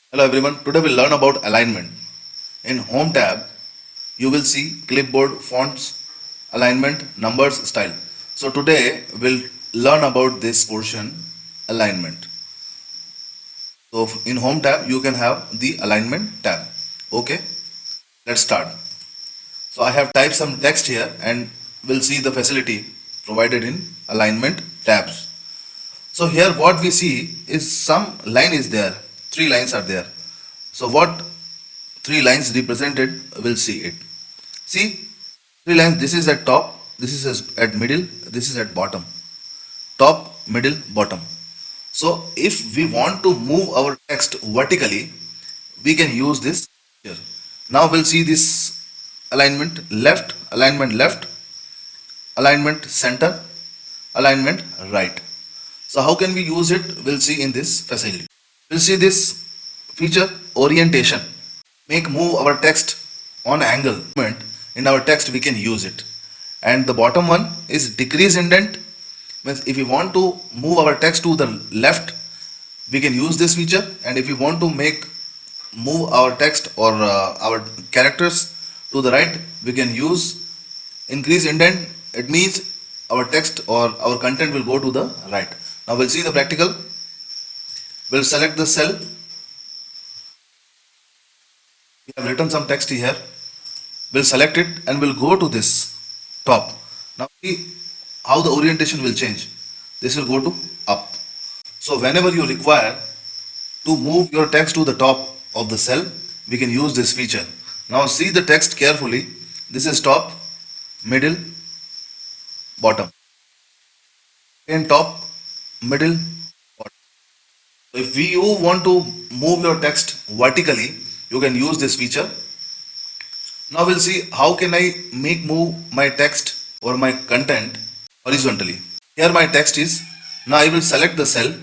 Hello everyone, today we'll learn about alignment. In Home tab, you will see clipboard, fonts, alignment, numbers, style. So today we'll learn about this portion, alignment. So in Home tab, you can have the alignment tab. Okay, let's start. So I have typed some text here and we'll see the facility provided in alignment tabs. So here what we see is some line is there, three lines are there. So what three lines represented, we'll see it. See, three lines, this is at top, this is at middle, this is at bottom. Top, middle, bottom. So if we want to move our text vertically, we can use this here. Now we'll see this alignment left, alignment center, alignment right. So how can we use it? We'll see in this facility. We'll see this feature orientation. Make move our text on angle. In our text we can use it. And the bottom one is decrease indent. Means if we want to move our text to the left, we can use this feature. And if we want to move our text or our characters to the right, we can use increase indent. It means our text or our content will go to the right. Now we'll see the practical. We'll select the cell. We have written some text here. We'll select it and we'll go to this top. Now see how the orientation will change. This will go to up. So whenever you require to move your text to the top of the cell, we can use this feature. Now see the text carefully. This is top, middle, bottom. And top, middle, bottom. So if you want to move your text vertically, you can use this feature. Now we'll see how can I make move my text or my content horizontally. Here my text is. Now I will select the cell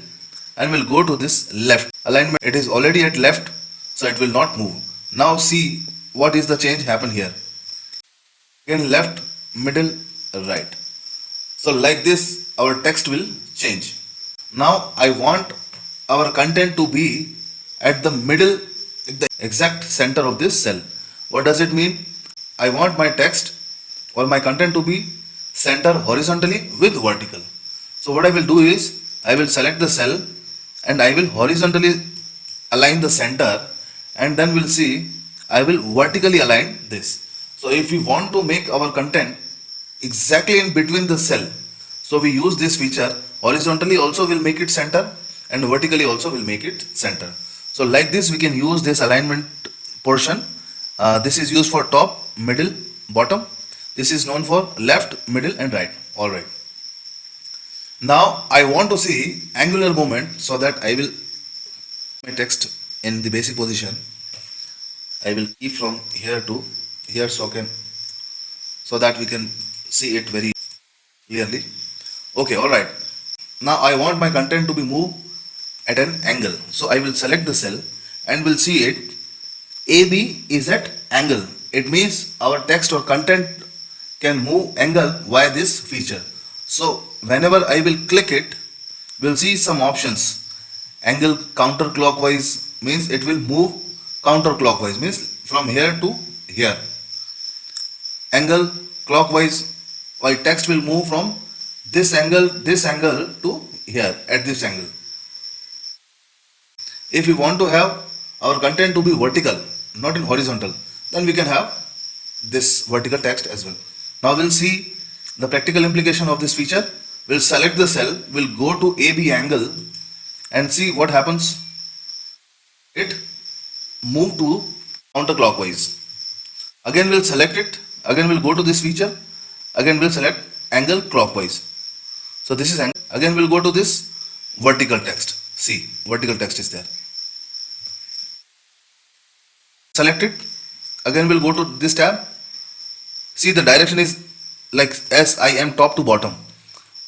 and will go to this left alignment. It is already at left, so it will not move. Now see what is the change happen here. Again left, middle, right. So like this our text will change. Now I want our content to be at the middle, at the exact center of this cell. What does it mean? I want my text or my content to be center horizontally with vertical. So what I will do is I will select the cell and I will horizontally align the center, and then we'll see I will vertically align this. So if we want to make our content exactly in between the cell, so we use this feature. Horizontally also will make it center and vertically also will make it center. So like this we can use this alignment portion. This is used for top, middle, bottom. This is known for left, middle and right. Alright. Now I want to see angular movement, so that I will my text in the basic position. I will keep from here to here, so that we can see it very clearly. Okay, alright. Now I want my content to be moved at an angle. So I will select the cell and will see it. AB is at angle. It means our text or content can move angle via this feature. So whenever I will click it, we'll see some options. Angle counterclockwise means it will move counterclockwise, means from here to here. Angle clockwise, while text will move from this angle to here at this angle. If we want to have our content to be vertical, not in horizontal, then we can have this vertical text as well. Now we'll see the practical implication of this feature. We'll select the cell, we'll go to AB angle and see what happens. It move to counterclockwise. Again we'll select it, again we'll go to this feature, again we'll select angle clockwise. So this is angle. Again we'll go to this vertical text. See, vertical text is there. Select it. Again we'll go to this tab. See, the direction is like as I am top to bottom.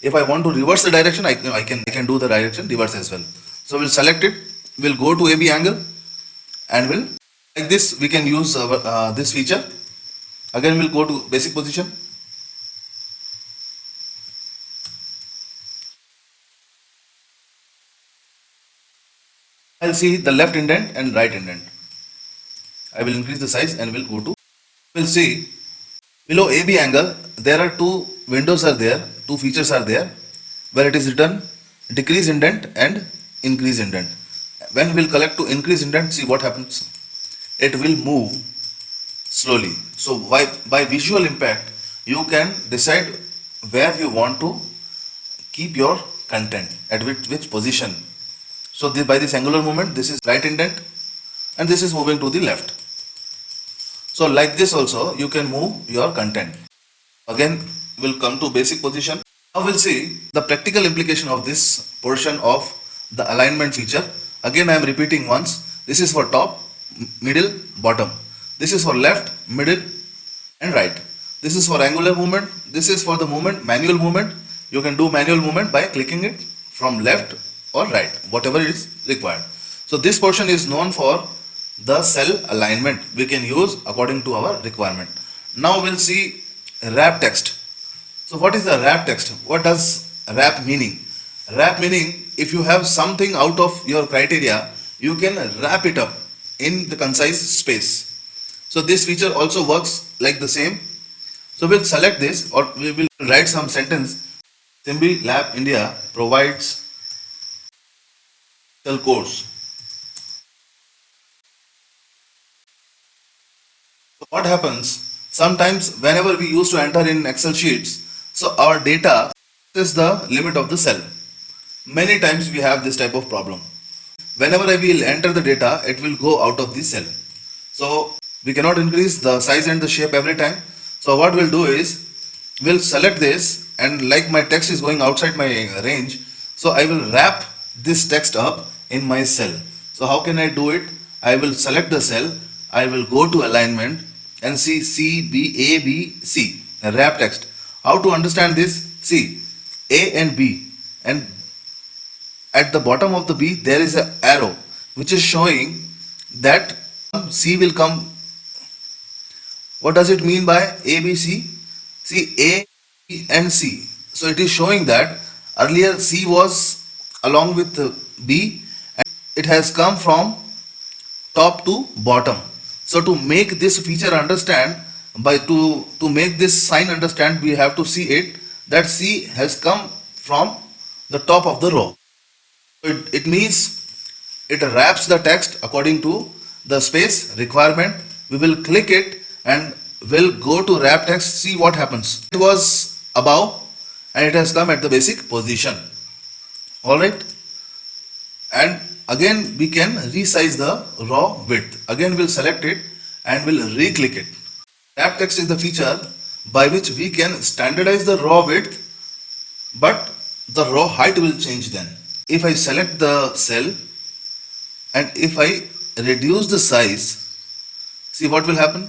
If I want to reverse the direction, I can do the direction reverse as well. So we'll select it. We'll go to AB angle and we'll like this. We can use this feature. Again we'll go to basic position. I'll see the left indent and right indent. I will increase the size and will go to, we'll see below AB angle, there are two windows are there, two features are there, where it is written decrease indent and increase indent. When we'll collect to increase indent, see what happens. It will move slowly. So by visual impact, you can decide where you want to keep your content, at which position. So by this angular movement, this is right indent and this is moving to the left. So like this also, you can move your content. Again, we'll come to basic position. Now we'll see the practical implication of this portion of the alignment feature. Again, I am repeating once. This is for top, middle, bottom. This is for left, middle and right. This is for angular movement. This is for the movement, manual movement. You can do manual movement by clicking it from left or right, whatever is required. So this portion is known for the cell alignment. We can use according to our requirement. Now we'll see wrap text. So what is the wrap text? What does wrap meaning? Wrap meaning, if you have something out of your criteria, you can wrap it up in the concise space. So this feature also works like the same. So we'll select this, or we will write some sentence. Simbi Lab India provides cell course. So what happens? Sometimes whenever we used to enter in Excel sheets, so our data is the limit of the cell. Many times we have this type of problem. Whenever I will enter the data, it will go out of the cell. So we cannot increase the size and the shape every time. So what we'll do is, we'll select this, and like my text is going outside my range, so I will wrap this text up in my cell. So how can I do it? I will select the cell, I will go to alignment and see C, B, A, B, C, wrap text. How to understand this? See, A and B, and at the bottom of the B there is an arrow which is showing that C will come. What does it mean by A, B, C? See, A, B and C. So it is showing that earlier C was along with B and it has come from top to bottom. So to make this feature understand, to make this sign understand, we have to see it that C has come from the top of the row. It means it wraps the text according to the space requirement. We will click it and will go to wrap text, see what happens. It was above and it has come at the basic position. Alright. And again we can resize the raw width. Again we'll select it and we'll re-click it. Wrap text is the feature by which we can standardize the raw width, but the raw height will change then. If I select the cell and if I reduce the size, see what will happen?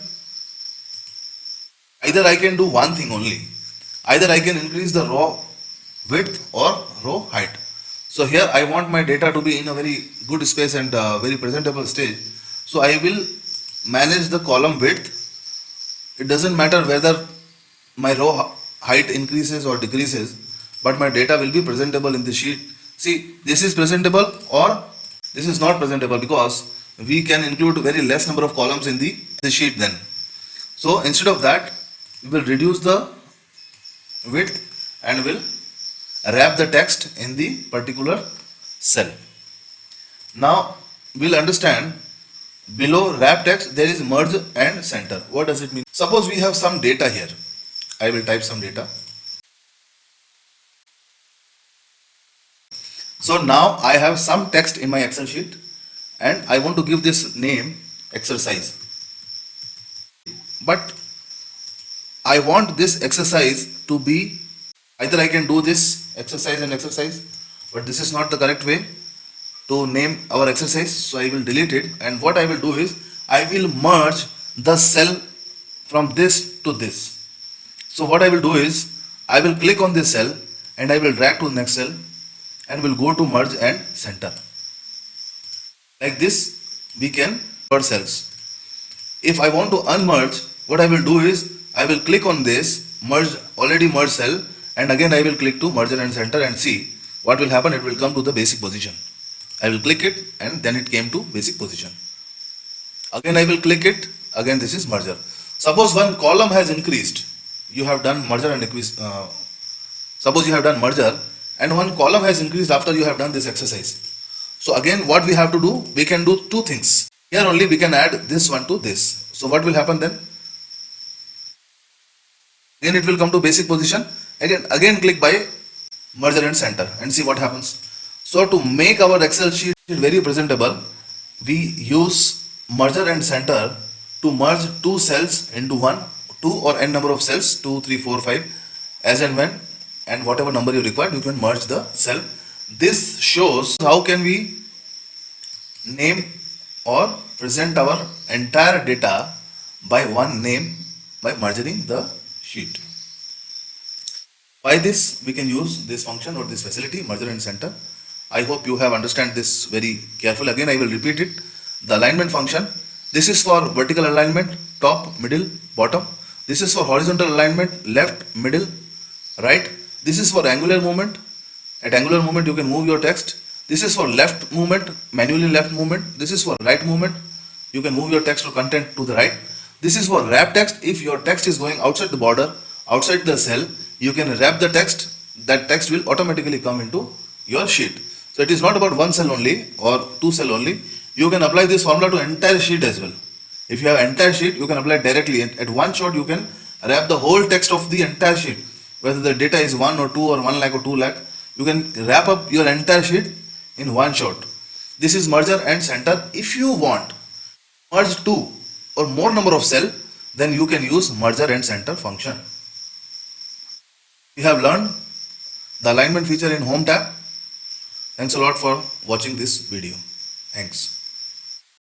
Either I can do one thing only. Either I can increase the raw width or raw height. So here I want my data to be in a very good space and very presentable stage. So I will manage the column width. It doesn't matter whether my row height increases or decreases, but my data will be presentable in the sheet. See, this is presentable or this is not presentable because we can include very less number of columns in the sheet then. So instead of that, we will reduce the width and will wrap the text in the particular cell. Now we'll understand below wrap text there is merge and center. What does it mean? Suppose we have some data here. I will type some data. So now I have some text in my Excel sheet and I want to give this name exercise. But I want this exercise to be, either I can do this exercise and exercise, but this is not the correct way to name our exercise. So I will delete it, and what I will do is I will merge the cell from this to this. So what I will do is I will click on this cell and I will drag to the next cell and will go to merge and center. Like this we can merge cells. If I want to unmerge, what I will do is I will click on this already merged cell and again I will click to merge and center and see what will happen. It will come to the basic position. I will click it and then it came to basic position. Again I will click it, again this is merger. Suppose one column has increased, you have done merger and increase, suppose you have done merger and one column has increased after you have done this exercise. So again what we have to do, we can do two things. Here only we can add this one to this. So what will happen then? Again it will come to basic position. Again click by merger and center and see what happens. So to make our Excel sheet very presentable, we use merger and center to merge two cells into one, two or n number of cells, 2, 3, 4, 5, as and when, and whatever number you require, you can merge the cell. This shows how can we name or present our entire data by one name by merging the sheet. By this, we can use this function or this facility, merger and center. I hope you have understand this very carefully. Again, I will repeat it. The alignment function, this is for vertical alignment, top, middle, bottom. This is for horizontal alignment, left, middle, right. This is for angular movement. At angular movement, you can move your text. This is for left movement, manually left movement. This is for right movement. You can move your text or content to the right. This is for wrap text. If your text is going outside the border, outside the cell, you can wrap the text. That text will automatically come into your sheet. So it is not about one cell only or two cell only. You can apply this formula to entire sheet as well. If you have entire sheet, you can apply directly. At one shot, you can wrap the whole text of the entire sheet. Whether the data is 1 or 2 or 1 lakh or 2 lakh, you can wrap up your entire sheet in one shot. This is merger and center. If you want merge two or more number of cell, then you can use merger and center function. We have learned the alignment feature in home tab. Thanks a lot for watching this video. Thanks.